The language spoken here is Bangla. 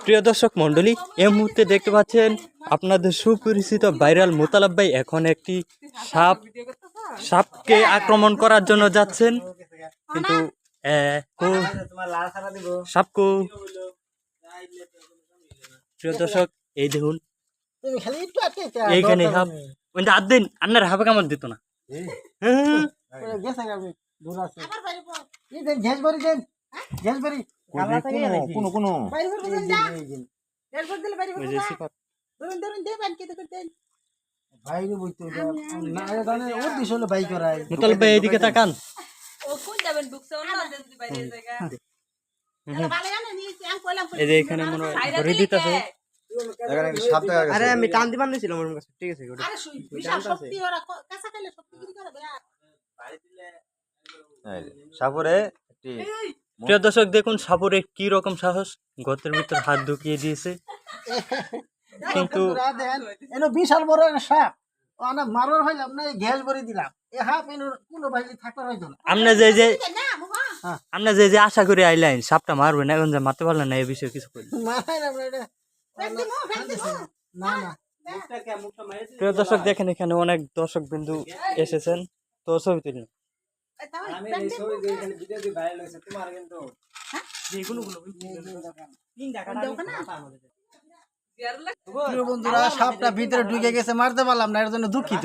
প্রিয় দর্শক মণ্ডলী, এই মুহূর্তে দেখতে পাচ্ছেন আপনাদের সুপরিচিত ভাইরাল মোতালাব ভাই এখন একটি সাপকে আক্রমণ করার জন্য যাচ্ছেন, কিন্তু সাপকু প্রিয় দর্শক এই দেখুন এইখানে সাপ হাত দিন আপনার হাফে কামড় দিত না। মোতালেব ভাই এইদিকে তাকান। এই যে এখানে মনে হয় ধরে দিতেছে। আরে আমি টান দিবার নিছিলাম ওর কাছে, ঠিক আছে সাপুরে প্রিয় দর্শক দেখুন সাপুরের কি রকম সাহস, গর্তের ভিতর হাত ঢুকিয়ে দিয়েছে। কিন্তু বিশাল বড় একটা সাপ মারার হইলাম না, গ্যাস ভরে দিলাম কোনো ভাই থাকতে হইতো না। আমরা যে আশা করে আইলাম সাপটা মারবে না, এখন যে মারতে পারলেন না, এই বিষয়ে কিছু করি প্রিয় দর্শক দেখেন এখানে অনেক দর্শক বিন্দু এসেছেন, তো ছবি তুলুন। বন্ধুরা সাপটা ভিতরে ঢুকে গেছে, মারতে পারলাম না, এর জন্য দুঃখিত।